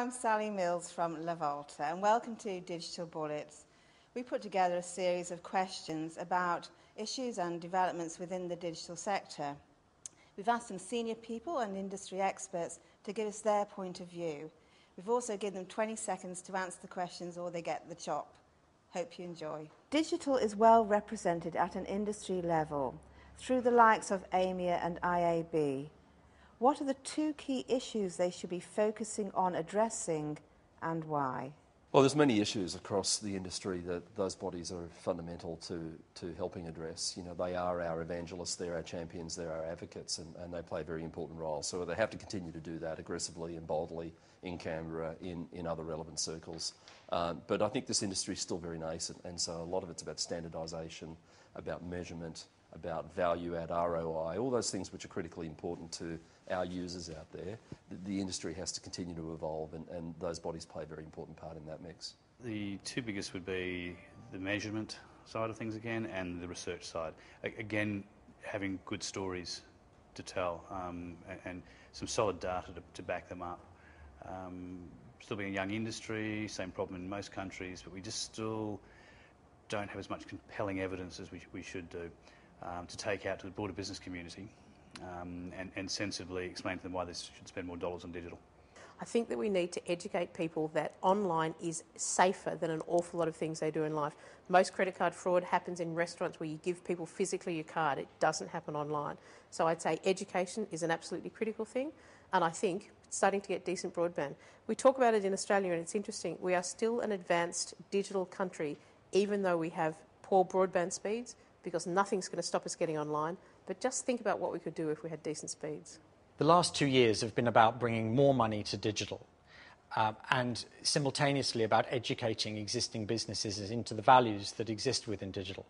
I'm Sally Mills from LaVolta, and welcome to Digital Bullets. We put together a series of questions about issues and developments within the digital sector. We've asked some senior people and industry experts to give us their point of view. We've also given them 20 seconds to answer the questions or they get the chop. Hope you enjoy. Digital is well represented at an industry level through the likes of AMIA and IAB. What are the two key issues they should be focusing on addressing and why? Well, there's many issues across the industry that those bodies are fundamental to helping address. You know, they are our evangelists, they're our champions, they're our advocates, and they play a very important role. So they have to continue to do that aggressively and boldly in Canberra, in other relevant circles. But I think this industry is still very nascent, and so a lot of it's about standardisation, about measurement, about value add, ROI, all those things which are critically important to our users out there. The industry has to continue to evolve, and those bodies play a very important part in that mix. The two biggest would be the measurement side of things again and the research side. Again, having good stories to tell and some solid data to back them up. Still being a young industry, same problem in most countries, but we just still don't have as much compelling evidence as we should do to take out to the broader business community and sensibly explain to them why they should spend more dollars on digital. I think that we need to educate people that online is safer than an awful lot of things they do in life. Most credit card fraud happens in restaurants where you give people physically your card. It doesn't happen online. So I'd say education is an absolutely critical thing, and I think starting to get decent broadband. We talk about it in Australia and it's interesting. We are still an advanced digital country even though we have poor broadband speeds, because nothing's going to stop us getting online. But just think about what we could do if we had decent speeds. The last 2 years have been about bringing more money to digital and simultaneously about educating existing businesses into the values that exist within digital.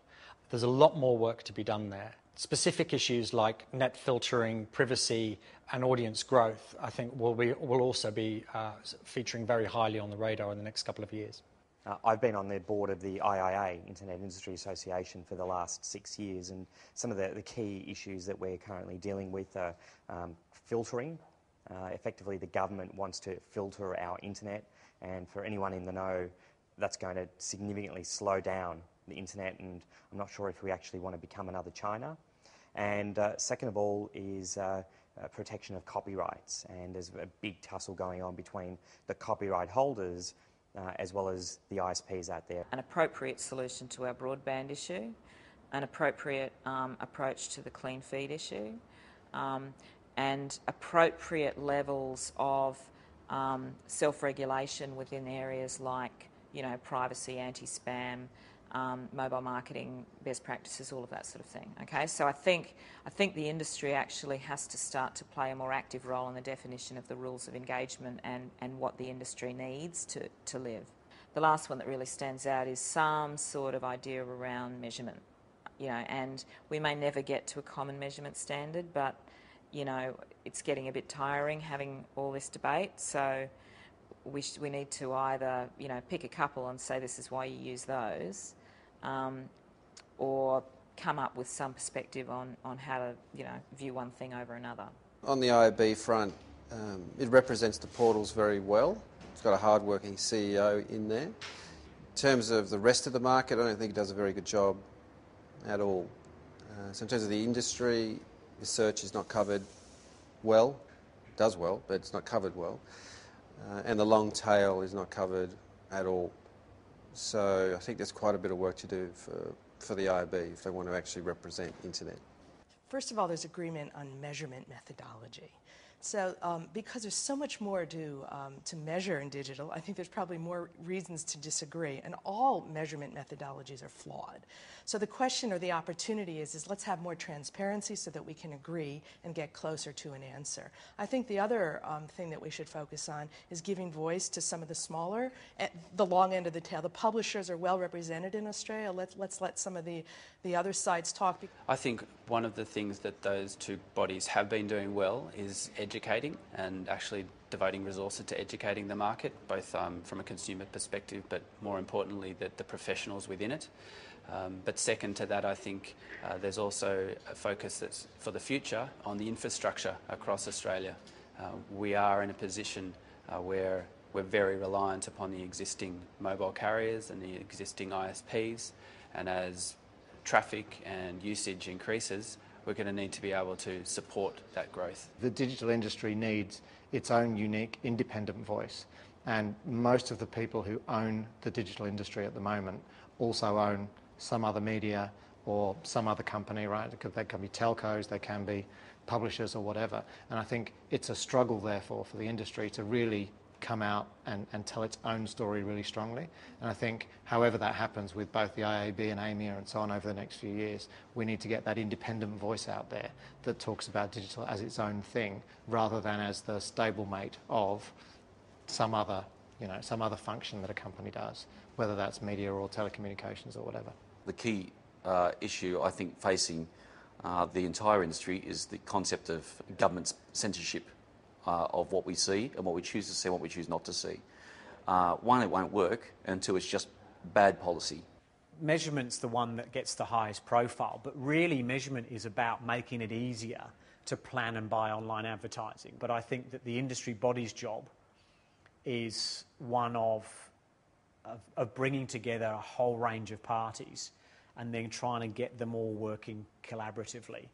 There's a lot more work to be done there. Specific issues like net filtering, privacy and audience growth, I think will also be featuring very highly on the radar in the next couple of years. I've been on the board of the IIA, Internet Industry Association, for the last 6 years, and some of the key issues that we're currently dealing with are filtering. Effectively, the government wants to filter our internet, and for anyone in the know, that's going to significantly slow down the internet, and I'm not sure if we actually want to become another China. And second of all is protection of copyrights, and there's a big tussle going on between the copyright holders as well as the ISPs out there. An appropriate solution to our broadband issue, an appropriate approach to the clean feed issue, and appropriate levels of self-regulation within areas like, you know, privacy, anti-spam, mobile marketing, best practices, all of that sort of thing. Okay, so I think the industry actually has to start to play a more active role in the definition of the rules of engagement and what the industry needs to live. The last one that really stands out is some sort of idea around measurement. You know, and we may never get to a common measurement standard, but you know, it's getting a bit tiring having all this debate. So we need to either, you know, pick a couple and say this is why you use those, or come up with some perspective on how to, you know, view one thing over another. On the IAB front, it represents the portals very well. It's got a hard-working CEO in there. In terms of the rest of the market, I don't think it does a very good job at all. So in terms of the industry, research is not covered well. It does well, but it's not covered well. And the long tail is not covered at all. So I think there's quite a bit of work to do for the IAB if they want to actually represent internet. First of all, there's agreement on measurement methodology. So because there's so much more to measure in digital, I think there's probably more reasons to disagree, and all measurement methodologies are flawed. So the question or the opportunity is let's have more transparency so that we can agree and get closer to an answer. I think the other thing that we should focus on is giving voice to some of the smaller, at the long end of the tail. The publishers are well represented in Australia. Let's let some of the other sides talk. I think one of the things that those two bodies have been doing well is educating and actually devoting resources to educating the market, both from a consumer perspective, but more importantly, the professionals within it. But second to that, I think there's also a focus that's for the future on the infrastructure across Australia. We are in a position where we're very reliant upon the existing mobile carriers and the existing ISPs, and as traffic and usage increases, we're going to need to be able to support that growth. The digital industry needs its own unique independent voice, and most of the people who own the digital industry at the moment also own some other media or some other company, right? They can be telcos, they can be publishers or whatever. And I think it's a struggle, therefore, for the industry to really come out and tell its own story really strongly. And I think however that happens with both the IAB and AMIA and so on over the next few years, we need to get that independent voice out there that talks about digital as its own thing rather than as the stablemate of some other function that a company does, whether that's media or telecommunications or whatever. The key issue, I think, facing the entire industry is the concept of government censorship of what we see and what we choose to see and what we choose not to see. One, it won't work until it's just bad policy. Measurement's the one that gets the highest profile, but really measurement is about making it easier to plan and buy online advertising. But I think that the industry body's job is one of bringing together a whole range of parties and then trying to get them all working collaboratively